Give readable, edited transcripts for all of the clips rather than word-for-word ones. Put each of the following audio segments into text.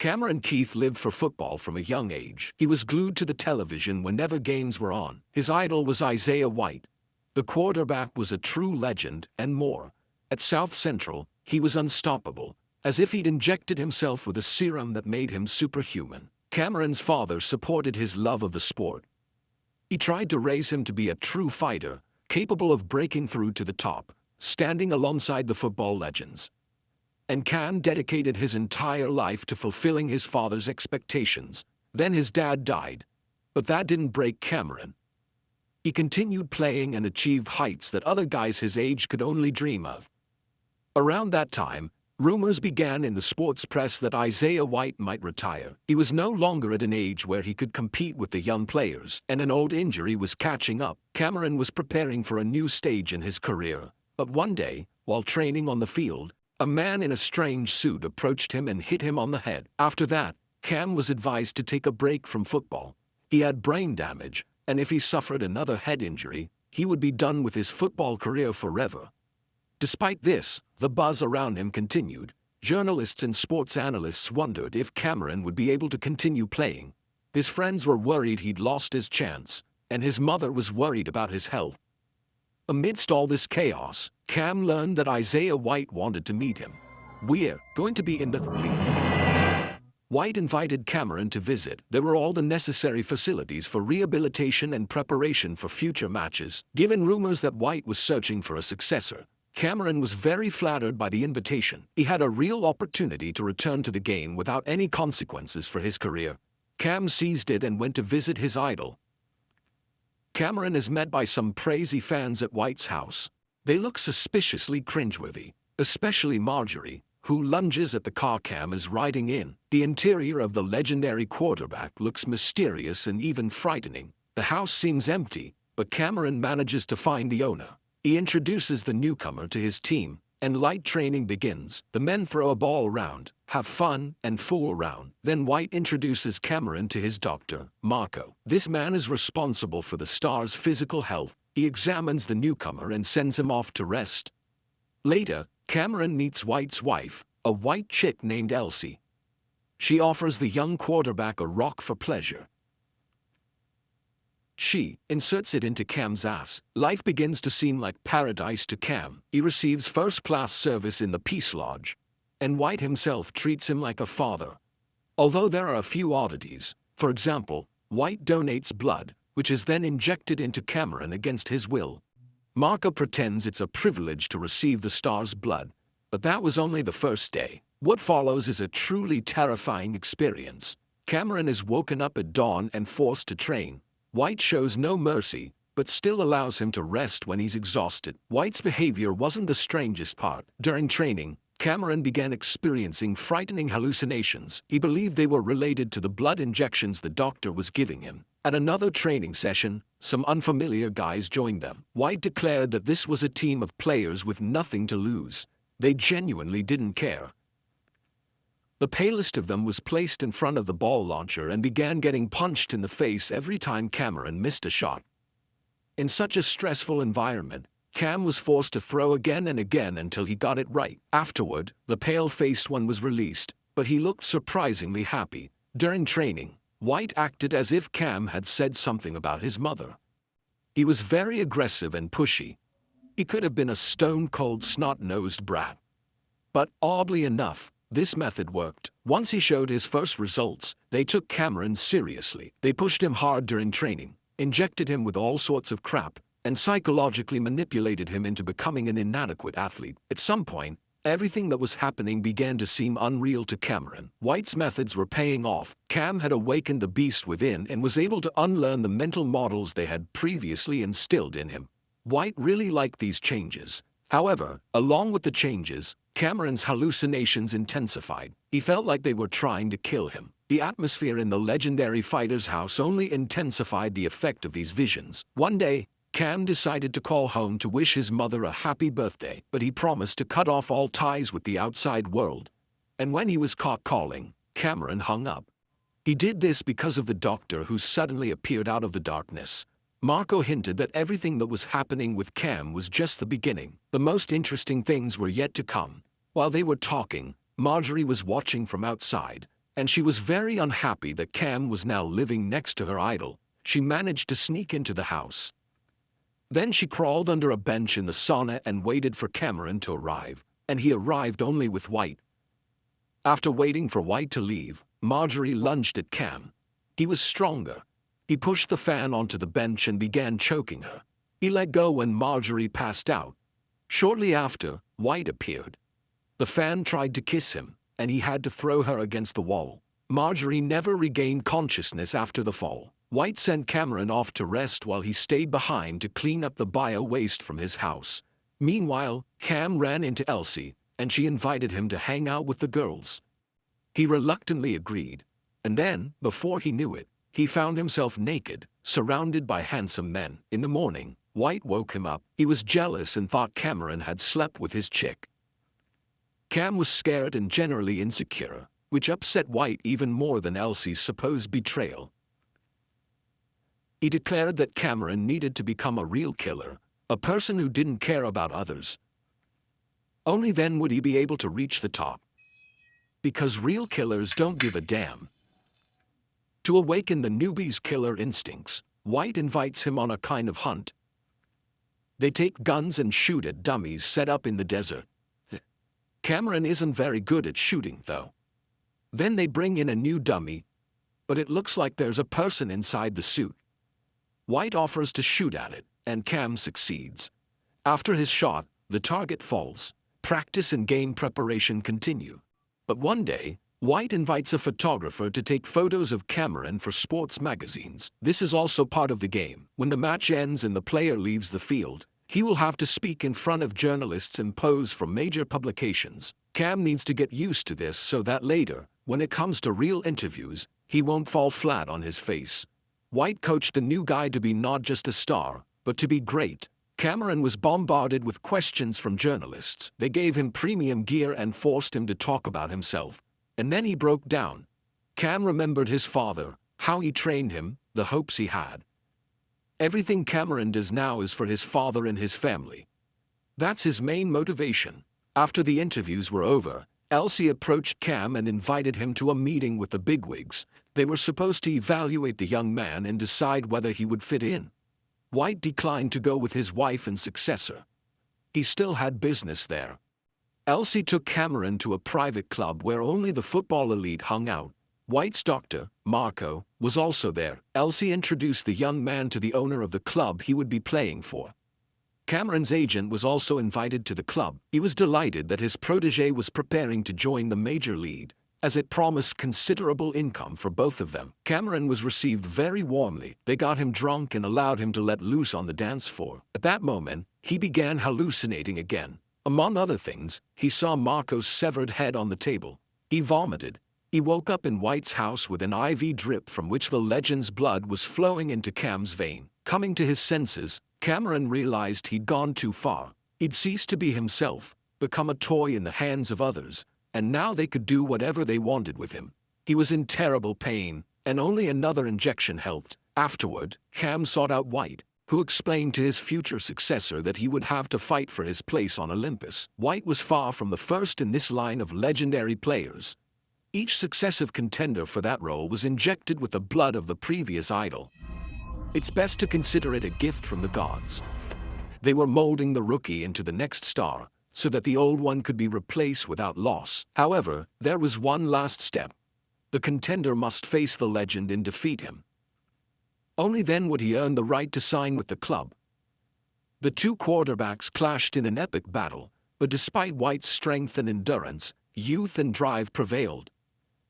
Cameron Keith lived for football from a young age. He was glued to the television whenever games were on. His idol was Isaiah White. The quarterback was a true legend, and more. At South Central, he was unstoppable, as if he'd injected himself with a serum that made him superhuman. Cameron's father supported his love of the sport. He tried to raise him to be a true fighter, capable of breaking through to the top, standing alongside the football legends. And Cam dedicated his entire life to fulfilling his father's expectations. Then his dad died. But that didn't break Cameron. He continued playing and achieved heights that other guys his age could only dream of. Around that time, rumors began in the sports press that Isaiah White might retire. He was no longer at an age where he could compete with the young players, and an old injury was catching up. Cameron was preparing for a new stage in his career. But one day, while training on the field, a man in a strange suit approached him and hit him on the head. After that, Cam was advised to take a break from football. He had brain damage, and if he suffered another head injury, he would be done with his football career forever. Despite this, the buzz around him continued. Journalists and sports analysts wondered if Cameron would be able to continue playing. His friends were worried he'd lost his chance, and his mother was worried about his health. Amidst all this chaos, Cam learned that Isaiah White wanted to meet him. "We're going to be in the league." White invited Cameron to visit. There were all the necessary facilities for rehabilitation and preparation for future matches. Given rumors that White was searching for a successor, Cameron was very flattered by the invitation. He had a real opportunity to return to the game without any consequences for his career. Cam seized it and went to visit his idol. Cameron is met by some crazy fans at White's house. They look suspiciously cringeworthy, especially Marjorie, who lunges at the car Cam is riding in. The interior of the legendary quarterback looks mysterious and even frightening. The house seems empty, but Cameron manages to find the owner. He introduces the newcomer to his team, and light training begins. The men throw a ball around, have fun, and fool around. Then White introduces Cameron to his doctor, Marco. This man is responsible for the star's physical health. He examines the newcomer and sends him off to rest. Later, Cameron meets White's wife, a white chick named Elsie. She offers the young quarterback a rock for pleasure. She inserts it into Cam's ass. Life begins to seem like paradise to Cam. He receives first-class service in the Peace Lodge, and White himself treats him like a father. Although there are a few oddities. For example, White donates blood, which is then injected into Cameron against his will. Marco pretends it's a privilege to receive the star's blood, but that was only the first day. What follows is a truly terrifying experience. Cameron is woken up at dawn and forced to train. White shows no mercy, but still allows him to rest when he's exhausted. White's behavior wasn't the strangest part. During training, Cameron began experiencing frightening hallucinations. He believed they were related to the blood injections the doctor was giving him. At another training session, some unfamiliar guys joined them. White declared that this was a team of players with nothing to lose. They genuinely didn't care. The palest of them was placed in front of the ball launcher and began getting punched in the face every time Cameron missed a shot. In such a stressful environment, Cam was forced to throw again and again until he got it right. Afterward, the pale-faced one was released, but he looked surprisingly happy. During training, White acted as if Cam had said something about his mother. He was very aggressive and pushy. He could have been a stone-cold snot-nosed brat. But oddly enough, this method worked. Once he showed his first results, they took Cameron seriously. They pushed him hard during training, injected him with all sorts of crap, and psychologically manipulated him into becoming an inadequate athlete. At some point, everything that was happening began to seem unreal to Cameron. White's methods were paying off. Cam had awakened the beast within and was able to unlearn the mental models they had previously instilled in him. White really liked these changes. However, along with the changes, Cameron's hallucinations intensified. He felt like they were trying to kill him. The atmosphere in the legendary fighter's house only intensified the effect of these visions. One day, Cam decided to call home to wish his mother a happy birthday, but he promised to cut off all ties with the outside world. And when he was caught calling, Cameron hung up. He did this because of the doctor who suddenly appeared out of the darkness. Marco hinted that everything that was happening with Cam was just the beginning. The most interesting things were yet to come. While they were talking, Marjorie was watching from outside. and she was very unhappy that Cam was now living next to her idol. She managed to sneak into the house. Then she crawled under a bench in the sauna and waited for Cameron to arrive, and he arrived only with White. After waiting for White to leave, Marjorie lunged at Cam. He was stronger. He pushed the fan onto the bench and began choking her. He let go when Marjorie passed out. Shortly after, White appeared. The fan tried to kiss him, and he had to throw her against the wall. Marjorie never regained consciousness after the fall. White sent Cameron off to rest while he stayed behind to clean up the bio-waste from his house. Meanwhile, Cam ran into Elsie, and she invited him to hang out with the girls. He reluctantly agreed, and then, before he knew it, he found himself naked, surrounded by handsome men. In the morning, White woke him up. He was jealous and thought Cameron had slept with his chick. Cam was scared and generally insecure, which upset White even more than Elsie's supposed betrayal. He declared that Cameron needed to become a real killer, a person who didn't care about others. Only then would he be able to reach the top. Because real killers don't give a damn. To awaken the newbie's killer instincts, White invites him on a kind of hunt. They take guns and shoot at dummies set up in the desert. Cameron isn't very good at shooting, though. Then they bring in a new dummy, but it looks like there's a person inside the suit. White offers to shoot at it, and Cam succeeds. After his shot, the target falls. Practice and game preparation continue. But one day, White invites a photographer to take photos of Cameron for sports magazines. This is also part of the game. When the match ends and the player leaves the field, he will have to speak in front of journalists and pose for major publications. Cam needs to get used to this so that later, when it comes to real interviews, he won't fall flat on his face. White coached the new guy to be not just a star, but to be great. Cameron was bombarded with questions from journalists. They gave him premium gear and forced him to talk about himself. And then he broke down. Cam remembered his father, how he trained him, the hopes he had. Everything Cameron does now is for his father and his family. That's his main motivation. After the interviews were over, Elsie approached Cam and invited him to a meeting with the bigwigs. They were supposed to evaluate the young man and decide whether he would fit in. White declined to go with his wife and successor. He still had business there. Elsie took Cameron to a private club where only the football elite hung out. White's doctor, Marco, was also there. Elsie introduced the young man to the owner of the club he would be playing for. Cameron's agent was also invited to the club. He was delighted that his protege was preparing to join the major league, as it promised considerable income for both of them. Cameron was received very warmly. They got him drunk and allowed him to let loose on the dance floor. At that moment, he began hallucinating again. Among other things, he saw Marco's severed head on the table. He vomited. He woke up in White's house with an IV drip from which the legend's blood was flowing into Cam's vein. Coming to his senses, Cameron realized he'd gone too far. He'd ceased to be himself, become a toy in the hands of others, and now they could do whatever they wanted with him. He was in terrible pain, and only another injection helped. Afterward, Cam sought out White, who explained to his future successor that he would have to fight for his place on Olympus. White was far from the first in this line of legendary players. Each successive contender for that role was injected with the blood of the previous idol. It's best to consider it a gift from the gods. They were molding the rookie into the next star, so that the old one could be replaced without loss. However, there was one last step. The contender must face the legend and defeat him. Only then would he earn the right to sign with the club. The two quarterbacks clashed in an epic battle, but despite White's strength and endurance, youth and drive prevailed.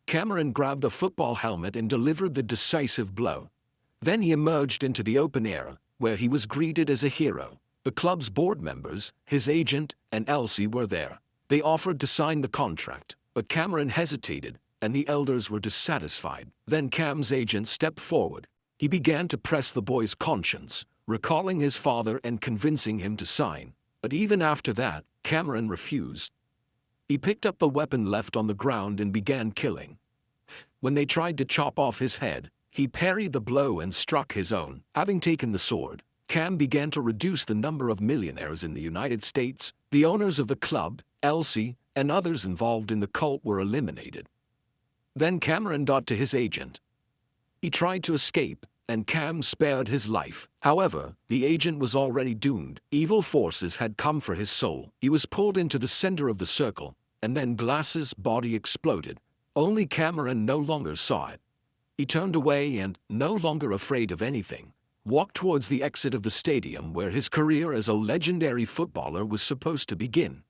Cameron grabbed a football helmet and delivered the decisive blow. Then he emerged into the open air, where he was greeted as a hero. The club's board members, his agent, and Elsie were there. They offered to sign the contract, but Cameron hesitated, and the elders were dissatisfied. Then Cam's agent stepped forward. He began to press the boy's conscience, recalling his father and convincing him to sign. But even after that, Cameron refused. He picked up the weapon left on the ground and began killing. When they tried to chop off his head, he parried the blow and struck his own. Having taken the sword, Cam began to reduce the number of millionaires in the United States. The owners of the club, Elsie, and others involved in the cult were eliminated. Then Cameron got to his agent. He tried to escape, and Cam spared his life. However, the agent was already doomed. Evil forces had come for his soul. He was pulled into the center of the circle, and then Glass's body exploded. Only Cameron no longer saw it. He turned away and, no longer afraid of anything, walked towards the exit of the stadium where his career as a legendary footballer was supposed to begin.